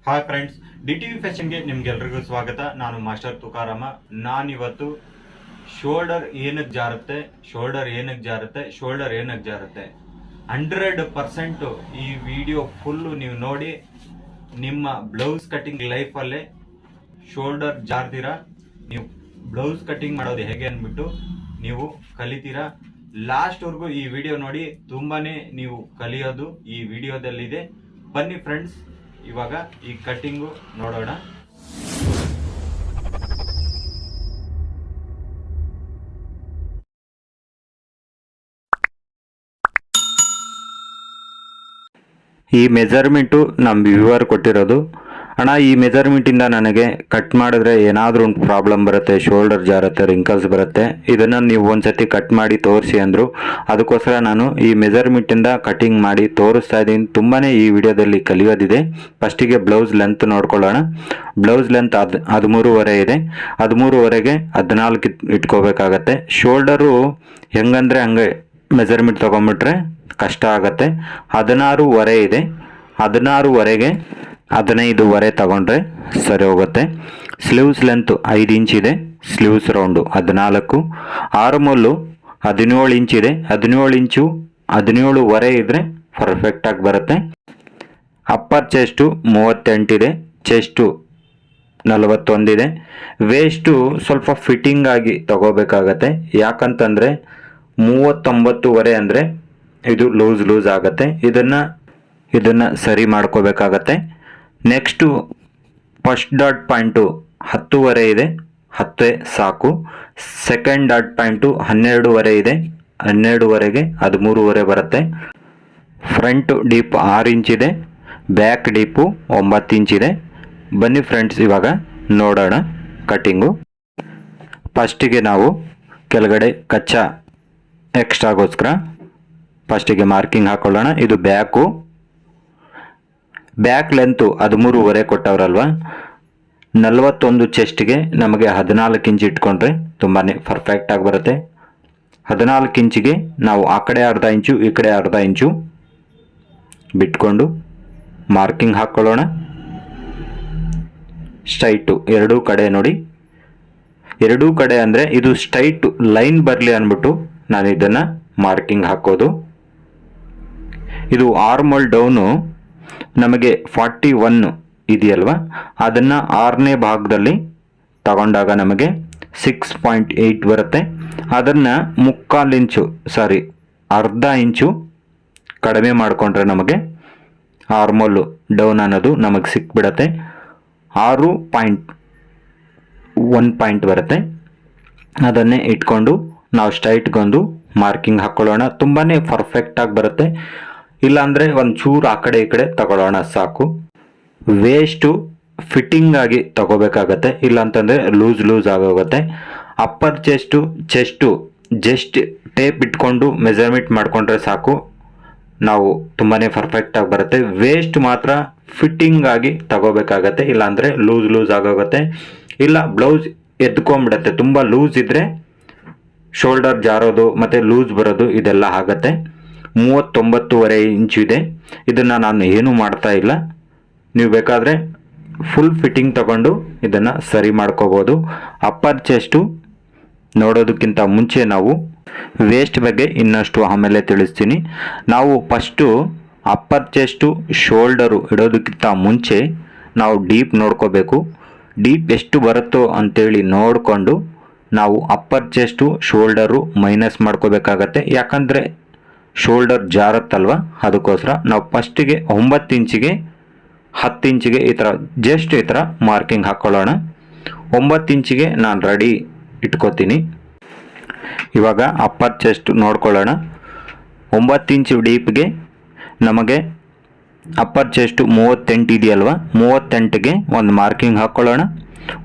Hi friends, DTV ಫ್ಯಾಷನ್ಗೆ ನಿಮ್ಗೆಲ್ರಿಗೂ ಸ್ವಾಗತ. ನಾನು ಮಾಸ್ಟರ್ ತುಕಾರಾಮ. ನಾನಿವತ್ತು ಶೋಲ್ಡರ್ ಏನಕ್ಕೆ ಜಾರುತ್ತೆ, ಶೋಲ್ಡರ್ ಏನಕ್ಕೆ ಜಾರುತ್ತೆ 100% ಈ ವಿಡಿಯೋ ಫುಲ್ಲು ನೀವು ನೋಡಿ ನಿಮ್ಮ ಬ್ಲೌಸ್ ಕಟಿಂಗ್ ಲೈಫಲ್ಲೇ ಶೋಲ್ಡರ್ ಜಾರ್ದಿರ ನೀವು ಬ್ಲೌಸ್ ಕಟಿಂಗ್ ಮಾಡೋದು ಹೇಗೆ ಅಂದ್ಬಿಟ್ಟು ನೀವು ಕಲಿತೀರಾ. ಲಾಸ್ಟ್ವರೆಗೂ ಈ ವಿಡಿಯೋ ನೋಡಿ, ತುಂಬಾನೇ ನೀವು ಕಲಿಯೋದು ಈ ವಿಡಿಯೋದಲ್ಲಿದೆ. ಬನ್ನಿ ಫ್ರೆಂಡ್ಸ್, ಇವಾಗ ಈ ಕಟಿಂಗು ನೋಡೋಣ. ಈ ಮೆಜರ್ಮೆಂಟು ನಮ್ಮ ವ್ಯೂವರ್ ಕೊಟ್ಟಿರೋದು. ಅಣ್ಣ, ಈ ಮೆಜರ್ಮೆಂಟಿಂದ ನನಗೆ ಕಟ್ ಮಾಡಿದ್ರೆ ಏನಾದರೂ ಒಂದು ಪ್ರಾಬ್ಲಮ್ ಬರುತ್ತೆ, ಶೋಲ್ಡರ್ ಜಾರುತ್ತೆ, ರಿಂಕಲ್ಸ್ ಬರುತ್ತೆ, ಇದನ್ನು ನೀವು ಒಂದ್ಸತಿ ಕಟ್ ಮಾಡಿ ತೋರಿಸಿ ಅಂದರು. ಅದಕ್ಕೋಸ್ಕರ ನಾನು ಈ ಮೆಜರ್ಮೆಂಟಿಂದ ಕಟಿಂಗ್ ಮಾಡಿ ತೋರಿಸ್ತಾ ಇದ್ದೀನಿ. ತುಂಬಾ ಈ ವಿಡಿಯೋದಲ್ಲಿ ಕಲಿಯೋದಿದೆ. ಫಸ್ಟಿಗೆ ಬ್ಲೌಸ್ ಲೆಂತ್ ನೋಡ್ಕೊಳ್ಳೋಣ. ಬ್ಲೌಸ್ ಲೆಂತ್ 13.5 ಇದೆ. 13.5ಗೆ 14 ಇಟ್ಕೋಬೇಕಾಗತ್ತೆ. ಶೋಲ್ಡರು ಹೆಂಗಂದರೆ ಹಂಗೆ ಮೆಜರ್ಮೆಂಟ್ ತೊಗೊಂಬಿಟ್ರೆ ಕಷ್ಟ ಆಗುತ್ತೆ. 16.5 ಇದೆ. 16.5ಗೆ 15.5 ತಗೊಂಡ್ರೆ ಸರಿ ಹೋಗುತ್ತೆ. ಸ್ಲೀವ್ಸ್ ಲೆಂತು 5 ಇಂಚ್ ಇದೆ. Sleeves round 14. ಆರ್ಮೋಲು 17 ಇಂಚ್ ಇದೆ. 17 ಇಂಚು 17.5 ಇದ್ದರೆ ಪರ್ಫೆಕ್ಟಾಗಿ ಬರುತ್ತೆ. ಅಪ್ಪರ್ ಚೆಸ್ಟು 38 ಇದೆ. ಚೆಸ್ಟು 41 ಇದೆ. ವೇಸ್ಟು ಸ್ವಲ್ಪ ಫಿಟ್ಟಿಂಗ್ ಆಗಿ ತಗೋಬೇಕಾಗತ್ತೆ. ಯಾಕಂತಂದರೆ 39.5 ಅಂದರೆ ಇದು ಲೂಸ್ ಆಗುತ್ತೆ. ಇದನ್ನು ಸರಿ ಮಾಡ್ಕೋಬೇಕಾಗತ್ತೆ. ನೆಕ್ಸ್ಟು ಫಸ್ಟ್ ಡಾಟ್ ಪಾಯಿಂಟು 10.5 ಇದೆ. 10 ಸಾಕು. ಸೆಕೆಂಡ್ ಡಾಟ್ ಪಾಯಿಂಟು 12.5 ಇದೆ. 12.5ಗೆ 13.5 ಬರುತ್ತೆ. ಫ್ರಂಟ್ ಡೀಪ್ 6 ಇಂಚ್ ಇದೆ. ಬ್ಯಾಕ್ ಡೀಪು 9 ಇಂಚ್ ಇದೆ. ಬನ್ನಿ ಫ್ರೆಂಡ್ಸ್, ಇವಾಗ ನೋಡೋಣ ಕಟಿಂಗು. ಫಸ್ಟಿಗೆ ನಾವು ಕೆಳಗಡೆ ಕಚ್ಚಾ ಎಕ್ಸ್ಟ್ರಾಗೋಸ್ಕರ ಫಸ್ಟಿಗೆ ಮಾರ್ಕಿಂಗ್ ಹಾಕೊಳ್ಳೋಣ. ಇದು ಬ್ಯಾಕ್ ಲೆಂತು 13.5 ಕೊಟ್ಟವ್ರಲ್ವ, 41 ಚೆಸ್ಟ್ಗೆ ನಮಗೆ 14 ಇಂಚ್ ಇಟ್ಕೊಂಡ್ರೆ ತುಂಬಾ ಪರ್ಫೆಕ್ಟಾಗಿ ಬರುತ್ತೆ. 14 ಇಂಚಿಗೆ ನಾವು ಆ ಕಡೆ ಅರ್ಧ ಇಂಚು, ಈ ಕಡೆ ಅರ್ಧ ಇಂಚು ಬಿಟ್ಕೊಂಡು ಮಾರ್ಕಿಂಗ್ ಹಾಕ್ಕೊಳ್ಳೋಣ. ಸ್ಟ್ರೈಟು ಎರಡೂ ಕಡೆ ನೋಡಿ. ಎರಡೂ ಕಡೆ ಅಂದರೆ ಇದು ಸ್ಟ್ರೈಟ್ ಲೈನ್ ಬರಲಿ ಅಂದ್ಬಿಟ್ಟು ನಾನು ಇದನ್ನು ಮಾರ್ಕಿಂಗ್ ಹಾಕೋದು. ಇದು ಆರ್ಮೋಲ್ ಡೌನು ನಮಗೆ 41 ಇದೆಯಲ್ವ, ಅದನ್ನು 6ನೇ ಭಾಗದಲ್ಲಿ ತಗೊಂಡಾಗ ನಮಗೆ 6.8 ಬರುತ್ತೆ. ಅದನ್ನು ಅರ್ಧ ಇಂಚು ಕಡಿಮೆ ಮಾಡಿಕೊಂಡ್ರೆ ನಮಗೆ ಆರ್ಮೋಲ್ ಡೌನ್ ಅನ್ನೋದು ನಮಗೆ ಸಿಕ್ಬಿಡತ್ತೆ. 6.1 ಪಾಯಿಂಟ್ ಬರುತ್ತೆ. ಅದನ್ನೇ ಇಟ್ಕೊಂಡು ನಾವು ಸ್ಟ್ರೈಟ್ಗೊಂದು ಮಾರ್ಕಿಂಗ್ ಹಾಕ್ಕೊಳ್ಳೋಣ. ತುಂಬಾ ಪರ್ಫೆಕ್ಟಾಗಿ ಬರುತ್ತೆ. ಇಲ್ಲಾಂದರೆ ಒಂದು ಚೂರು ಆ ಕಡೆ ಈ ಕಡೆ ತಗೊಳ್ಳೋಣ ಸಾಕು. ವೇಸ್ಟು ಫಿಟ್ಟಿಂಗ್ ಆಗಿ ತಗೋಬೇಕಾಗತ್ತೆ, ಇಲ್ಲಾಂತಂದರೆ ಲೂಸ್ ಆಗೋಗುತ್ತೆ. ಅಪ್ಪರ್ ಚೆಸ್ಟು ಜಸ್ಟ್ ಟೇಪ್ ಇಟ್ಕೊಂಡು ಮೆಜರ್ಮೆಂಟ್ ಮಾಡಿಕೊಂಡ್ರೆ ಸಾಕು, ನಾವು ತುಂಬಾ ಪರ್ಫೆಕ್ಟಾಗಿ ಬರುತ್ತೆ. ವೇಸ್ಟ್ ಮಾತ್ರ ಫಿಟ್ಟಿಂಗ್ ಆಗಿ ತಗೋಬೇಕಾಗತ್ತೆ, ಇಲ್ಲಾಂದರೆ ಲೂಸ್ ಆಗೋಗುತ್ತೆ. ಇಲ್ಲ ಬ್ಲೌಸ್ ಎದ್ಕೊಂಡ್ಬಿಡತ್ತೆ. ತುಂಬ ಲೂಸ್ ಇದ್ದರೆ ಶೋಲ್ಡರ್ ಜಾರೋದು ಮತ್ತು ಲೂಸ್ ಬರೋದು ಇದೆಲ್ಲ ಆಗುತ್ತೆ. 39.5 ಇಂಚು ಇದೆ. ಇದನ್ನು ನಾನು ಏನೂ ಮಾಡ್ತಾ ಇಲ್ಲ. ನೀವು ಬೇಕಾದರೆ ಫುಲ್ ಫಿಟ್ಟಿಂಗ್ ತಗೊಂಡು ಇದನ್ನು ಸರಿ ಮಾಡ್ಕೋಬೋದು. ಅಪ್ಪರ್ ಚೆಸ್ಟು ನೋಡೋದಕ್ಕಿಂತ ಮುಂಚೆ ನಾವು ವೇಸ್ಟ್ ಬಗ್ಗೆ ಇನ್ನಷ್ಟು ಆಮೇಲೆ ತಿಳಿಸ್ತೀನಿ. ನಾವು ಫಸ್ಟು ಅಪ್ಪರ್ ಚೆಸ್ಟು ಶೋಲ್ಡರು ಇಡೋದಕ್ಕಿಂತ ಮುಂಚೆ ನಾವು ಡೀಪ್ ನೋಡ್ಕೋಬೇಕು. ಡೀಪ್ ಎಷ್ಟು ಬರುತ್ತೋ ಅಂಥೇಳಿ ನೋಡಿಕೊಂಡು ನಾವು ಅಪ್ಪರ್ ಚೆಸ್ಟು ಶೋಲ್ಡರು ಮೈನಸ್ ಮಾಡ್ಕೋಬೇಕಾಗತ್ತೆ. ಯಾಕಂದರೆ ಶೋಲ್ಡರ್ ಜಾರತ್ತಲ್ವ, ಅದಕ್ಕೋಸ್ಕರ ನಾವು ಫಸ್ಟಿಗೆ 9 ಇಂಚಿಗೆ 10 ಇಂಚಿಗೆ ಈ ಥರ ಮಾರ್ಕಿಂಗ್ ಹಾಕ್ಕೊಳ್ಳೋಣ. 9 ಇಂಚಿಗೆ ನಾನು ರೆಡಿ ಇಟ್ಕೋತೀನಿ. ಇವಾಗ ಅಪ್ಪರ್ ಚೆಸ್ಟ್ ನೋಡ್ಕೊಳ್ಳೋಣ. 9 ಇಂಚು ಡೀಪ್ಗೆ ನಮಗೆ ಅಪ್ಪರ್ ಚೆಸ್ಟು 38 ಇದೆಯಲ್ವ, 38ಗೆ ಒಂದು ಮಾರ್ಕಿಂಗ್ ಹಾಕ್ಕೊಳ್ಳೋಣ.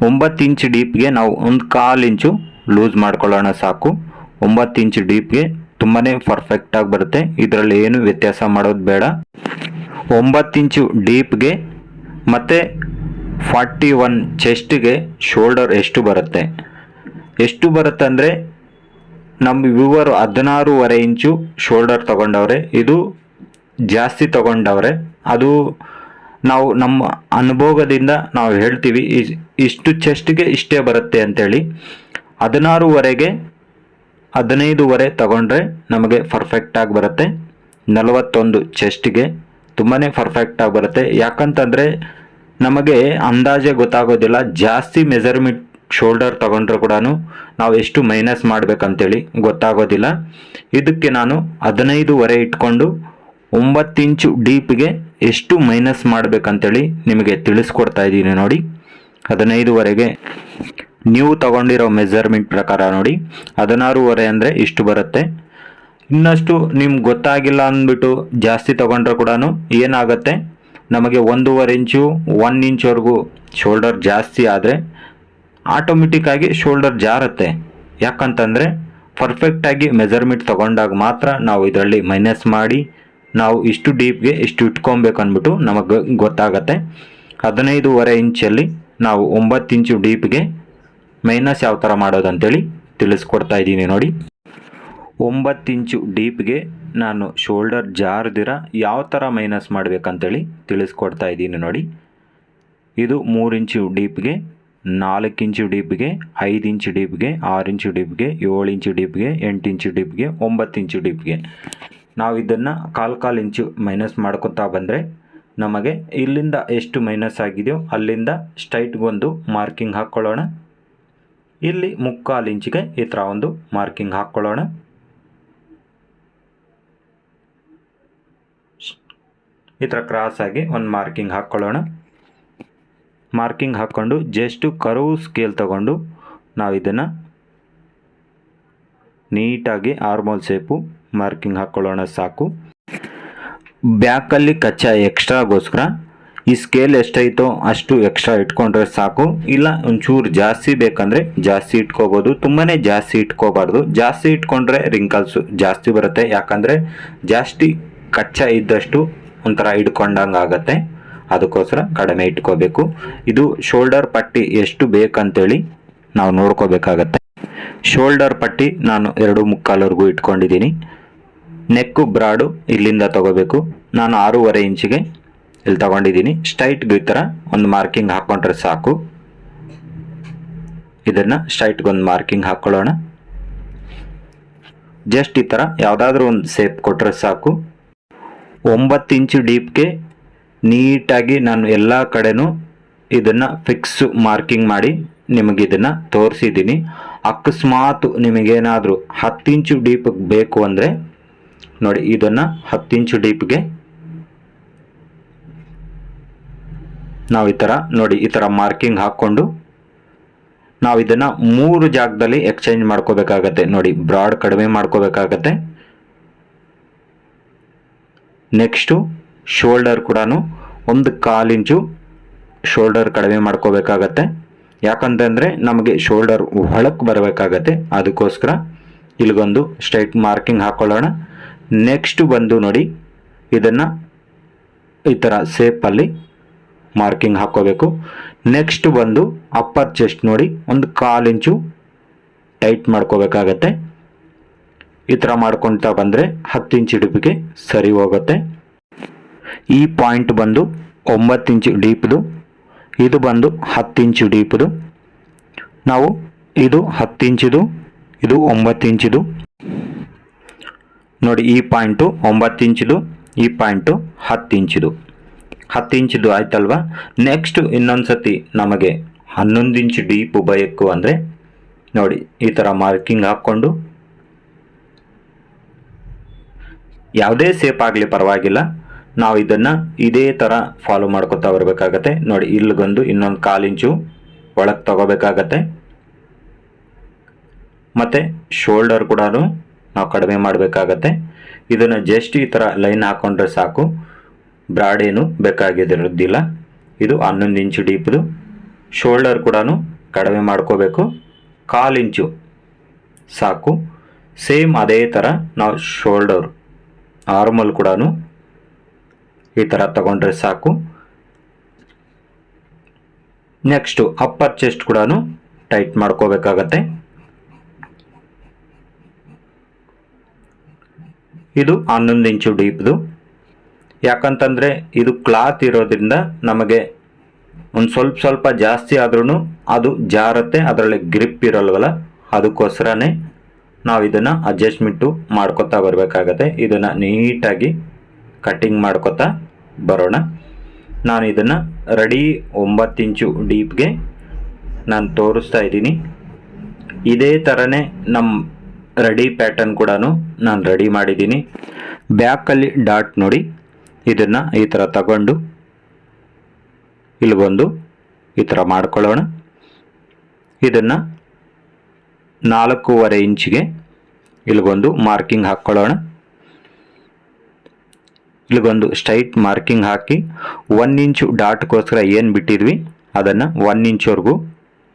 9 ಇಂಚ್ ಡೀಪ್ಗೆ ನಾವು 1/4 ಇಂಚು ಲೂಸ್ ಮಾಡ್ಕೊಳ್ಳೋಣ ಸಾಕು. 9 ಇಂಚ್ ಡೀಪ್ಗೆ ತುಂಬಾ ಪರ್ಫೆಕ್ಟಾಗಿ ಬರುತ್ತೆ. ಇದರಲ್ಲಿ ಏನು ವ್ಯತ್ಯಾಸ ಮಾಡೋದು ಬೇಡ. 9 ಇಂಚು ಡೀಪ್ಗೆ ಮತ್ತು 41 ಚೆಸ್ಟ್ಗೆ ಶೋಲ್ಡರ್ ಎಷ್ಟು ಬರುತ್ತೆ ಅಂದರೆ ನಮ್ಮ ವ್ಯೂವರು 16.5 ಇಂಚು ಶೋಲ್ಡರ್ ತೊಗೊಂಡವ್ರೆ. ಇದು ಜಾಸ್ತಿ ತೊಗೊಂಡವ್ರೆ. ಅದು ನಾವು ನಮ್ಮ ಅನುಭವದಿಂದ ನಾವು ಹೇಳ್ತೀವಿ ಇಷ್ಟು ಚೆಸ್ಟ್ಗೆ ಇಷ್ಟೇ ಬರುತ್ತೆ ಅಂತೇಳಿ. 16ವರೆಗೆ 15ವರೆ ತಗೊಂಡ್ರೆ ನಮಗೆ ಪರ್ಫೆಕ್ಟಾಗಿ ಬರುತ್ತೆ. 41 ಚೆಸ್ಟ್ಗೆ ತುಂಬಾ ಪರ್ಫೆಕ್ಟಾಗಿ ಬರುತ್ತೆ. ಯಾಕಂತಂದರೆ ನಮಗೆ ಅಂದಾಜೆ ಗೊತ್ತಾಗೋದಿಲ್ಲ. ಜಾಸ್ತಿ ಮೆಜರ್ಮೆಂಟ್ ಶೋಲ್ಡರ್ ತಗೊಂಡ್ರೆ ಕೂಡ ನಾವು ಎಷ್ಟು ಮೈನಸ್ ಮಾಡಬೇಕಂತೇಳಿ ಗೊತ್ತಾಗೋದಿಲ್ಲ. ಇದಕ್ಕೆ ನಾನು 15ವರೆ ಇಟ್ಕೊಂಡು 9 ಇಂಚು ಡೀಪ್ಗೆ ಎಷ್ಟು ಮೈನಸ್ ಮಾಡಬೇಕಂತೇಳಿ ನಿಮಗೆ ತಿಳಿಸ್ಕೊಡ್ತಾ ಇದ್ದೀನಿ ನೋಡಿ. 15ವರೆಗೆ ನೀವು ತಗೊಂಡಿರೋ ಮೆಜರ್ಮೆಂಟ್ ಪ್ರಕಾರ ನೋಡಿ 16ವರೆ ಅಂದರೆ ಇಷ್ಟು ಬರುತ್ತೆ. ಇನ್ನಷ್ಟು ನಿಮ್ಗೆ ಗೊತ್ತಾಗಿಲ್ಲ ಅಂದ್ಬಿಟ್ಟು ಜಾಸ್ತಿ ತಗೊಂಡ್ರೆ ಕೂಡ ಏನಾಗುತ್ತೆ, ನಮಗೆ 1.5 ಇಂಚು 1 ಇಂಚ್ವರೆಗೂ ಶೋಲ್ಡರ್ ಜಾಸ್ತಿ ಆದರೆ ಆಟೋಮೆಟಿಕ್ಕಾಗಿ ಶೋಲ್ಡರ್ ಜಾರುತ್ತೆ. ಯಾಕಂತಂದರೆ ಪರ್ಫೆಕ್ಟಾಗಿ ಮೆಜರ್ಮೆಂಟ್ ತಗೊಂಡಾಗ ಮಾತ್ರ ನಾವು ಇದರಲ್ಲಿ ಮೈನಸ್ ಮಾಡಿ ನಾವು ಇಷ್ಟು ಡೀಪ್ಗೆ ಇಷ್ಟು ಇಟ್ಕೊಬೇಕು ಅಂದ್ಬಿಟ್ಟು ನಮಗೆ ಗೊತ್ತಾಗತ್ತೆ. 15.5 ಇಂಚಲ್ಲಿ ನಾವು 9 ಇಂಚು ಡೀಪ್ಗೆ ಮೈನಸ್ ಯಾವ ಥರ ಮಾಡೋದಂತೇಳಿ ತಿಳಿಸ್ಕೊಡ್ತಾ ಇದ್ದೀನಿ ನೋಡಿ. 9 ಇಂಚು ಡೀಪ್ಗೆ ನಾನು ಶೋಲ್ಡರ್ ಜಾರ್ದಿರ ಯಾವ ಥರ ಮೈನಸ್ ಮಾಡಬೇಕಂತೇಳಿ ತಿಳಿಸ್ಕೊಡ್ತಾ ಇದ್ದೀನಿ ನೋಡಿ. ಇದು 3 ಇಂಚು ಡೀಪ್ಗೆ, 4 ಇಂಚು ಡೀಪ್ಗೆ, 5 ಇಂಚು ಡೀಪ್ಗೆ, 6 ಇಂಚು ಡೀಪ್ಗೆ, 7 ಇಂಚು ಡೀಪ್ಗೆ, 8 ಇಂಚು ಡೀಪ್ಗೆ, 9 ಇಂಚು ಡೀಪ್ಗೆ. ನಾವು ಇದನ್ನು ಕಾಲು ಇಂಚು ಮೈನಸ್ ಮಾಡ್ಕೊತಾ ಬಂದರೆ ನಮಗೆ ಇಲ್ಲಿಂದ ಎಷ್ಟು ಮೈನಸ್ ಆಗಿದೆಯೋ ಅಲ್ಲಿಂದ ಸ್ಟ್ರೈಟ್ಗೊಂದು ಮಾರ್ಕಿಂಗ್ ಹಾಕ್ಕೊಳ್ಳೋಣ. ಇಲ್ಲಿ 3/4 ಇಂಚಿಗೆ ಈ ಥರ ಒಂದು ಮಾರ್ಕಿಂಗ್ ಹಾಕ್ಕೊಳ್ಳೋಣ. ಈ ಥರ ಕ್ರಾಸ್ ಆಗಿ ಒಂದು ಮಾರ್ಕಿಂಗ್ ಹಾಕ್ಕೊಳ್ಳೋಣ. ಮಾರ್ಕಿಂಗ್ ಹಾಕ್ಕೊಂಡು ಜಸ್ಟ್ ಕರ್ವ್ ಸ್ಕೇಲ್ ತಗೊಂಡು ನಾವು ಇದನ್ನು ನೀಟಾಗಿ ಆರ್ಮೋಲ್ ಶೇಪು ಮಾರ್ಕಿಂಗ್ ಹಾಕ್ಕೊಳ್ಳೋಣ ಸಾಕು. ಬ್ಯಾಕಲ್ಲಿ ಕಚ್ಚಾ ಎಕ್ಸ್ಟ್ರಾಗೋಸ್ಕರ ಈ ಸ್ಕೇಲ್ ಎಷ್ಟೈತೋ ಅಷ್ಟು ಎಕ್ಸ್ಟ್ರಾ ಇಟ್ಕೊಂಡ್ರೆ ಸಾಕು. ಇಲ್ಲ ಒಂಚೂರು ಜಾಸ್ತಿ ಬೇಕಂದರೆ ಜಾಸ್ತಿ ಇಟ್ಕೋಬೋದು, ತುಂಬಾ ಜಾಸ್ತಿ ಇಟ್ಕೋಬಾರ್ದು. ಜಾಸ್ತಿ ಇಟ್ಕೊಂಡ್ರೆ ರಿಂಕಲ್ಸು ಜಾಸ್ತಿ ಬರುತ್ತೆ. ಯಾಕಂದರೆ ಜಾಸ್ತಿ ಕಚ್ಚಾ ಇದ್ದಷ್ಟು ಒಂಥರ ಹಿಡ್ಕೊಂಡಂಗೆ ಆಗುತ್ತೆ. ಅದಕ್ಕೋಸ್ಕರ ಕಡಿಮೆ ಇಟ್ಕೋಬೇಕು. ಇದು ಶೋಲ್ಡರ್ ಪಟ್ಟಿ ಎಷ್ಟು ಬೇಕಂತೇಳಿ ನಾವು ನೋಡ್ಕೋಬೇಕಾಗತ್ತೆ. ಶೋಲ್ಡರ್ ಪಟ್ಟಿ ನಾನು 2.75ವರೆಗೂ ಇಟ್ಕೊಂಡಿದ್ದೀನಿ. ನೆಕ್ಕು ಬ್ರಾಡು ಇಲ್ಲಿಂದ ತಗೋಬೇಕು. ನಾನು 6.5 ಇಂಚಿಗೆ ಇಲ್ಲಿ ತಗೊಂಡಿದ್ದೀನಿ. ಸ್ಟ್ರೈಟ್ಗೆ ಈ ಥರ ಒಂದು ಮಾರ್ಕಿಂಗ್ ಹಾಕ್ಕೊಂಡ್ರೆ ಸಾಕು. ಇದನ್ನು ಸ್ಟ್ರೈಟ್ಗೊಂದು ಮಾರ್ಕಿಂಗ್ ಹಾಕ್ಕೊಳ್ಳೋಣ. ಜಸ್ಟ್ ಈ ಥರ ಯಾವುದಾದ್ರೂ ಒಂದು ಶೇಪ್ ಕೊಟ್ಟರೆ ಸಾಕು. 9 ಇಂಚು ಡೀಪ್ಗೆ ನೀಟಾಗಿ ನಾನು ಎಲ್ಲ ಕಡೆನೂ ಇದನ್ನು ಫಿಕ್ಸ್ ಮಾರ್ಕಿಂಗ್ ಮಾಡಿ ನಿಮಗೆ ಇದನ್ನು ತೋರಿಸಿದ್ದೀನಿ. ಅಕಸ್ಮಾತ್ ನಿಮಗೇನಾದರೂ 10 ಇಂಚು ಡೀಪ್ಗೆ ಬೇಕು ಅಂದರೆ ನೋಡಿ, ಇದನ್ನು 10 ಇಂಚು ಡೀಪ್ಗೆ ನಾವು ಈ ಥರ ನೋಡಿ ಈ ಥರ ಮಾರ್ಕಿಂಗ್ ಹಾಕ್ಕೊಂಡು ನಾವು ಇದನ್ನು 3 ಜಾಗದಲ್ಲಿ ಎಕ್ಸ್ಚೇಂಜ್ ಮಾಡ್ಕೋಬೇಕಾಗತ್ತೆ. ನೋಡಿ, ಬ್ರಾಡ್ ಕಡಿಮೆ ಮಾಡ್ಕೋಬೇಕಾಗತ್ತೆ. ನೆಕ್ಸ್ಟು ಶೋಲ್ಡರ್ ಕೂಡ 1/4 ಇಂಚು ಶೋಲ್ಡರ್ ಕಡಿಮೆ ಮಾಡ್ಕೋಬೇಕಾಗತ್ತೆ. ಯಾಕಂತಂದರೆ ನಮಗೆ ಶೋಲ್ಡರ್ ಒಳಕ್ಕೆ ಬರಬೇಕಾಗತ್ತೆ. ಅದಕ್ಕೋಸ್ಕರ ಇಲ್ಲಿಗೊಂದು ಸ್ಟ್ರೈಟ್ ಮಾರ್ಕಿಂಗ್ ಹಾಕ್ಕೊಳ್ಳೋಣ. ನೆಕ್ಸ್ಟ್ ಬಂದು ನೋಡಿ, ಇದನ್ನು ಈ ಥರ ಶೇಪಲ್ಲಿ ಮಾರ್ಕಿಂಗ್ ಹಾಕ್ಕೋಬೇಕು. ನೆಕ್ಸ್ಟ್ ಬಂದು ಅಪ್ಪರ್ ಚೆಸ್ಟ್ ನೋಡಿ 1/4 ಇಂಚು ಟೈಟ್ ಮಾಡ್ಕೋಬೇಕಾಗತ್ತೆ. ಈ ಥರ ಮಾಡ್ಕೊಳ್ತಾ ಬಂದರೆ 10 ಇಂಚು ಡೀಪ್ಗೆ ಸರಿ ಹೋಗುತ್ತೆ. ಈ ಪಾಯಿಂಟ್ ಬಂದು 9 ಇಂಚು ಡೀಪ್ದು, ಇದು ಬಂದು 10 ಇಂಚು ಡೀಪ್ದು. ನಾವು ಇದು 10 ಇಂಚಿದು, ಇದು 9 ಇಂಚಿದು. ನೋಡಿ, ಈ ಪಾಯಿಂಟು 9 ಇಂಚಿದು, ಈ ಪಾಯಿಂಟು 10 ಇಂಚಿದು. 10 ಇಂಚಿದು ಆಯ್ತಲ್ವಾ. ನೆಕ್ಸ್ಟ್ ಇನ್ನೊಂದು ಸತಿ ನಮಗೆ 11 ಇಂಚು ಡೀಪ್ ಬೇಕು ಅಂದರೆ ನೋಡಿ ಈ ಥರ ಮಾರ್ಕಿಂಗ್ ಹಾಕ್ಕೊಂಡು ಯಾವುದೇ ಶೇಪ್ ಆಗಲಿ ಪರವಾಗಿಲ್ಲ, ನಾವು ಇದನ್ನು ಇದೇ ಥರ ಫಾಲೋ ಮಾಡ್ಕೊತಾ ಬರಬೇಕಾಗತ್ತೆ. ನೋಡಿ, ಇಲ್ಲಿಗೊಂದು ಇನ್ನೊಂದು 1/4 ಇಂಚು ಒಳಗೆ ತಗೋಬೇಕಾಗತ್ತೆ. ಮತ್ತು ಶೋಲ್ಡರ್ ಕೂಡ ನಾವು ಕಡಿಮೆ ಮಾಡಬೇಕಾಗತ್ತೆ. ಇದನ್ನು ಜಸ್ಟ್ ಈ ಥರ ಲೈನ್ ಹಾಕ್ಕೊಂಡ್ರೆ ಸಾಕು. ಬ್ರಾಡ್ ಏನು ಬೇಕಾಗಿರೋದಿಲ್ಲ. ಇದು 11 ಇಂಚು ಡೀಪ್ದು. ಶೋಲ್ಡರ್ ಕೂಡ ಕಡಿಮೆ ಮಾಡ್ಕೋಬೇಕು. 1/4 ಇಂಚು ಸಾಕು. ಸೇಮ್ ಅದೇ ಥರ ನಾವು ಶೋಲ್ಡರ್ ಆರ್ಮಲ್ ಕೂಡ ಈ ಥರ ತಗೊಂಡ್ರೆ ಸಾಕು. ನೆಕ್ಸ್ಟು ಅಪ್ಪರ್ ಚೆಸ್ಟ್ ಕೂಡ ಟೈಟ್ ಮಾಡ್ಕೋಬೇಕಾಗತ್ತೆ. ಇದು 11 ಇಂಚು ಡೀಪ್ದು. ಯಾಕಂತಂದರೆ ಇದು ಕ್ಲಾತ್ ಇರೋದ್ರಿಂದ ನಮಗೆ ಒಂದು ಸ್ವಲ್ಪ ಜಾಸ್ತಿ ಆದ್ರೂ ಅದು ಜಾರತ್ತೆ, ಅದರಲ್ಲಿ ಗ್ರಿಪ್ ಇರಲ್ವಲ್ಲ, ಅದಕ್ಕೋಸ್ಕರನೇ ನಾವು ಇದನ್ನು ಅಡ್ಜಸ್ಟ್ಮೆಂಟು ಮಾಡ್ಕೊತಾ ಬರಬೇಕಾಗತ್ತೆ. ಇದನ್ನು ನೀಟಾಗಿ ಕಟ್ಟಿಂಗ್ ಮಾಡ್ಕೊತಾ ಬರೋಣ. ನಾನು ಇದನ್ನು ರೆಡಿ 9 ಇಂಚು ಡೀಪ್ಗೆ ನಾನು ತೋರಿಸ್ತಾ ಇದ್ದೀನಿ. ಇದೇ ಥರನೇ ನಮ್ಮ ರೆಡಿ ಪ್ಯಾಟರ್ನ್ ಕೂಡ ನಾನು ರೆಡಿ ಮಾಡಿದ್ದೀನಿ. ಬ್ಯಾಕಲ್ಲಿ ಡಾಟ್ ನೋಡಿ, ಇದನ್ನು ಈ ಥರ ತಗೊಂಡು ಇಲ್ಲಿಗೊಂದು ಈ ಥರ ಮಾಡ್ಕೊಳ್ಳೋಣ. ಇದನ್ನು 4.5 ಇಂಚಿಗೆ ಇಲ್ಲಿಗೊಂದು ಮಾರ್ಕಿಂಗ್ ಹಾಕ್ಕೊಳ್ಳೋಣ. ಇಲ್ಲಿಗೊಂದು ಸ್ಟ್ರೈಟ್ ಮಾರ್ಕಿಂಗ್ ಹಾಕಿ 1 ಇಂಚು ಡಾಟ್ಗೋಸ್ಕರ ಏನು ಬಿಟ್ಟಿದ್ವಿ ಅದನ್ನು 1 ಇಂಚ್ವರೆಗೂ